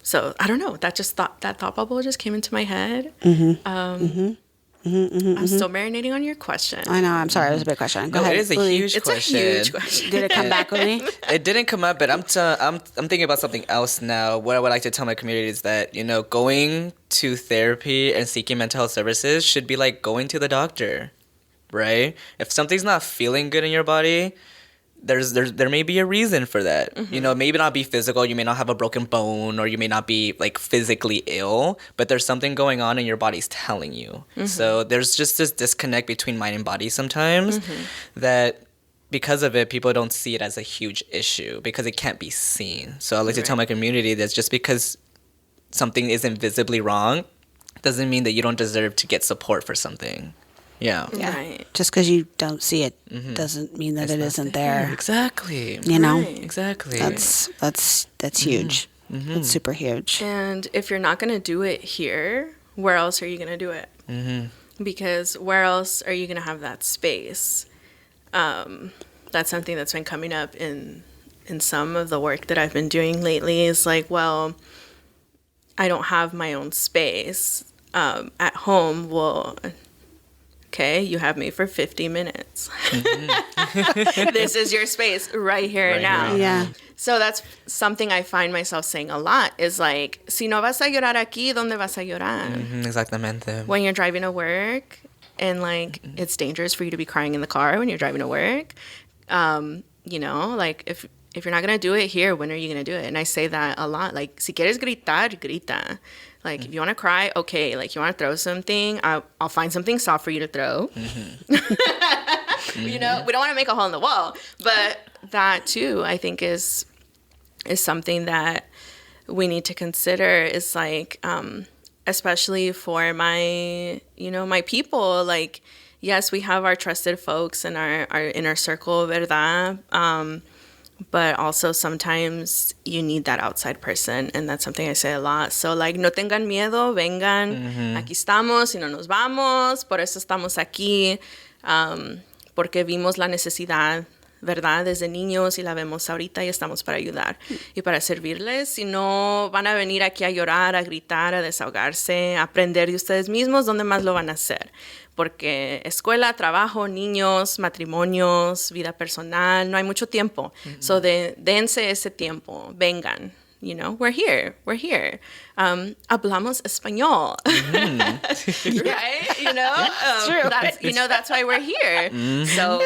So I don't know. That thought bubble just came into my head. I'm still marinating on your question. I know. I'm sorry. It was a big question. Go No, ahead. it is a Uli. huge It's question. a huge question. Did it come back, Uli? It didn't come up, but I'm thinking about something else now. What I would like to tell my community is that, you know, going to therapy and seeking mental health services should be like going to the doctor, right? If something's not feeling good in your body, there may be a reason for that. You know, maybe not be physical. You may not have a broken bone, or you may not be like physically ill, but there's something going on and your body's telling you. So there's just this disconnect between mind and body sometimes that because of it, people don't see it as a huge issue because it can't be seen. So I like to tell my community that just because something isn't visibly wrong doesn't mean that you don't deserve to get support for something. Yeah. Yeah. Right. Just because you don't see it doesn't mean that it isn't there. Exactly. You know? Right. Exactly. That's huge. That's super huge. And if you're not going to do it here, where else are you going to do it? Because where else are you going to have that space? That's something that's been coming up in some of the work that I've been doing lately is like, well, I don't have my own space at home. Well, okay, you have me for 50 minutes. This is your space right here and now. Yeah. So that's something I find myself saying a lot is like, si no vas a llorar aquí, ¿dónde vas a llorar? Exactamente. When you're driving to work and like it's dangerous for you to be crying in the car when you're driving to work. You know, like if you're not going to do it here, when are you going to do it? And I say that a lot. Like, si quieres gritar, grita. Like, if you want to cry, okay. Like, you want to throw something, I'll find something soft for you to throw. You know, we don't want to make a hole in the wall. But that, too, I think is something that we need to consider is, like, especially for my people. Like, yes, we have our trusted folks in our inner circle, ¿verdad? But also sometimes you need that outside person, and that's something I say a lot. So, like, no tengan miedo, vengan, aquí estamos, y no nos vamos, por eso estamos aquí, porque vimos la necesidad ¿verdad? Desde niños y la vemos ahorita y estamos para ayudar y para servirles. Si no van a venir aquí a llorar, a gritar, a desahogarse, a aprender de ustedes mismos, ¿dónde más lo van a hacer? Porque escuela, trabajo, niños, matrimonios, vida personal, no hay mucho tiempo. So dense ese tiempo, vengan. You know, we're here. Hablamos español, right? You know, that's why we're here. So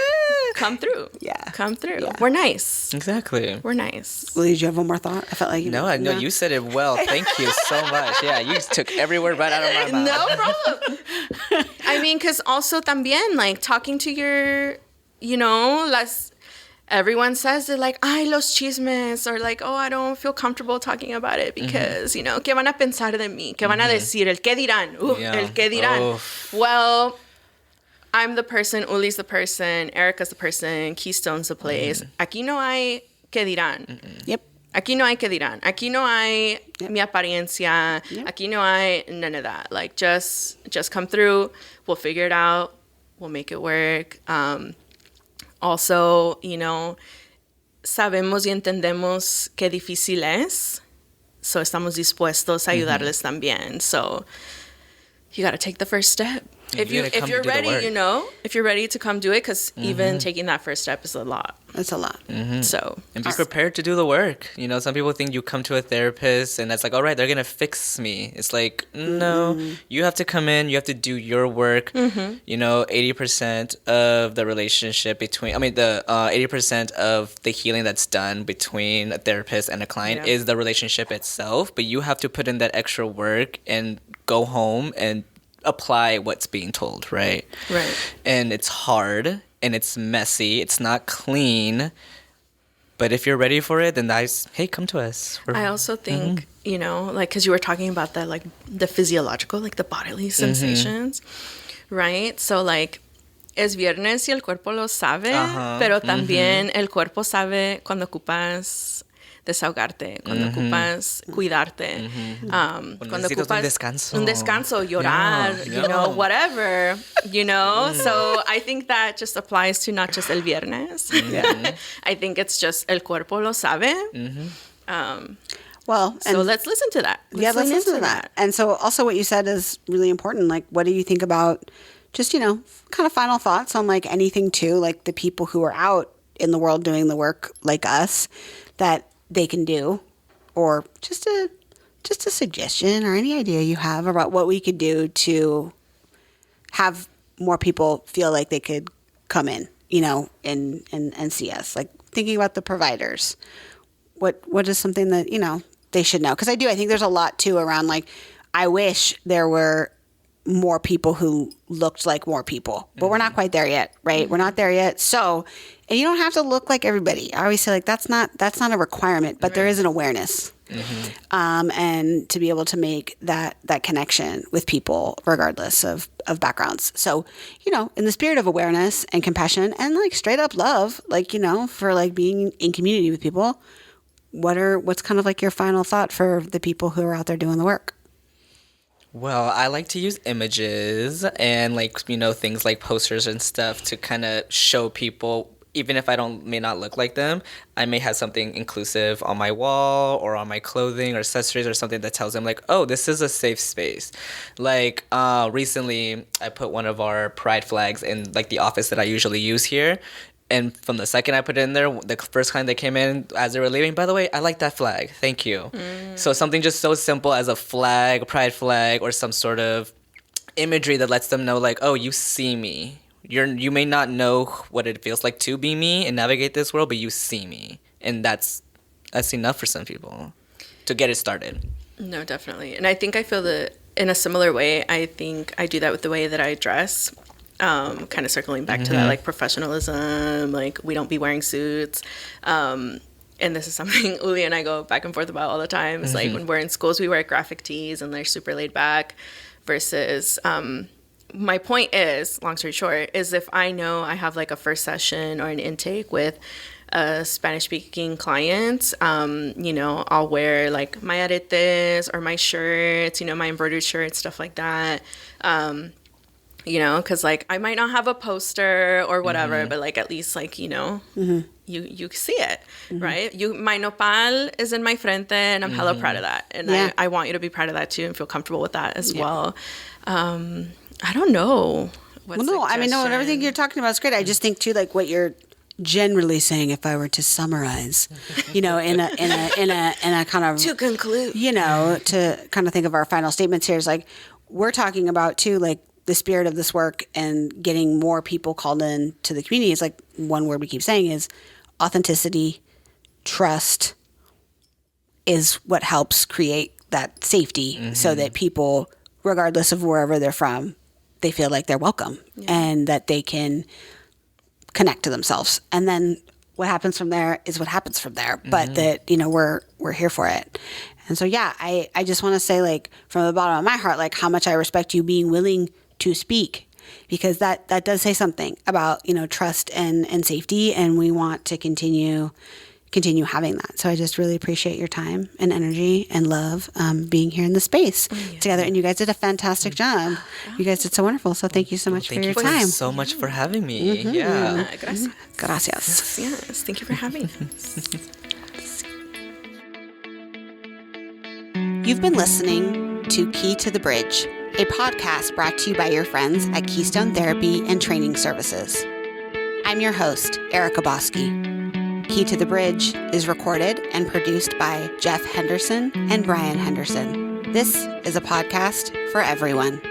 come through. Yeah. Come through. Yeah. We're nice. Exactly. We're nice. Well, did you have one more thought? I felt like No, I know you said it well. Thank you so much. Yeah, you took every word right out of my mouth. No problem. I mean, because also también, like, talking to your, you know, everyone says they're like, ay, los chismes, or like, oh, I don't feel comfortable talking about it because, you know, ¿qué van a pensar de mí? ¿Qué van a decir? El qué dirán. El qué dirán. Well, I'm the person, Uli's the person, Erica's the person, Keystone's the place. Aquí no hay qué dirán. Yep. Aquí no hay qué dirán. Aquí no hay mi apariencia. Yep. Aquí no hay none of that. Like, just come through. We'll figure it out. We'll make it work. Also, you know, sabemos y entendemos qué difícil es. So, estamos dispuestos a ayudarles también. So, you got to take the first step. If you're ready, you know, if you're ready to come do it, because even taking that first step is a lot. It's a lot. So, And be prepared to do the work. You know, some people think you come to a therapist and that's like, all right, they're going to fix me. It's like, no, you have to come in, you have to do your work. You know, 80% of the relationship the 80% of the healing that's done between a therapist and a client is the relationship itself. But you have to put in that extra work and go home and apply what's being told, right? Right. And it's hard and it's messy. It's not clean. But if you're ready for it, then hey, come to us. I also think, you know, like, because you were talking about the, like, the physiological, like the bodily sensations, right? So, like, es viernes y el cuerpo lo sabe, pero también el cuerpo sabe cuando ocupas desahogarte, cuando ocupas cuidarte, cuando ocupas un descanso, llorar, you know, whatever, you know. So I think that just applies to not just el viernes. I think it's just el cuerpo lo sabe. Well, so let's listen to that. Let's listen to that. And so also what you said is really important. Like, what do you think about just, you know, kind of final thoughts on, like, anything too, like the people who are out in the world doing the work like us that they can do, or just a suggestion or any idea you have about what we could do to have more people feel like they could come in, you know, and see us. Like, thinking about the providers, what is something that, you know, they should know? Because I think there's a lot too around, like, I wish there were more people who looked like more people, but we're not quite there yet, right? We're not there yet. So, and you don't have to look like everybody. I always say, like, that's not a requirement, but there is an awareness. And to be able to make that connection with people regardless of backgrounds. So, you know, in the spirit of awareness and compassion and, like, straight up love, like, you know, for, like, being in community with people, what's kind of like your final thought for the people who are out there doing the work? Well, I like to use images and, like, you know, things like posters and stuff to kind of show people, even if I may not look like them, I may have something inclusive on my wall or on my clothing or accessories or something that tells them, like, oh, this is a safe space. Like, recently I put one of our pride flags in, like, the office that I usually use here. And from the second I put it in there, the first client that came in, as they were leaving, by the way, I like that flag. Thank you. So something just so simple as a flag, a pride flag, or some sort of imagery that lets them know, like, oh, you see me. You may not know what it feels like to be me and navigate this world, but you see me. And that's enough for some people to get it started. No, definitely. And I think I feel that in a similar way, I think I do that with the way that I dress. Kind of circling back to that, like, professionalism, like, we don't be wearing suits. And this is something Uli and I go back and forth about all the time. It's like, when we're in schools, we wear graphic tees and they're super laid back versus, my point is, long story short, is if I know I have, like, a first session or an intake with a Spanish-speaking client, you know, I'll wear, like, my aretes or my shirts, you know, my embroidered shirts, stuff like that. you know, because like I might not have a poster or whatever, but like at least like, you know, you see it, right? My nopal is in my frente, and I'm hella proud of that, and I want you to be proud of that too and feel comfortable with that as well. I don't know. Well, no, I mean, no, everything you're talking about is great. I just think too, like what you're generally saying, if I were to summarize, you know, in a kind of to conclude, you know, to kind of think of our final statements here is like we're talking about too, like the spirit of this work and getting more people called in to the community is like one word we keep saying is authenticity, trust is what helps create that safety so that people, regardless of wherever they're from, they feel like they're welcome and that they can connect to themselves. And then what happens from there is what happens from there. But that, you know, we're here for it. And so, yeah, I just want to say, like, from the bottom of my heart, like, how much I respect you being willing to speak, because that does say something about, you know, trust and safety. And we want to continue having that. So I just really appreciate your time and energy and love being here in the space together. And you guys did a fantastic job. You guys did so wonderful. So thank you so much for your time. Thank you so much for having me. Yeah. Gracias. Yes. Thank you for having us. You've been listening to Key to the Bridge, a podcast brought to you by your friends at Keystone Therapy and Training Services. I'm your host, Erica Bosky. Key to the Bridge is recorded and produced by Jeff Henderson and Brian Henderson. This is a podcast for everyone.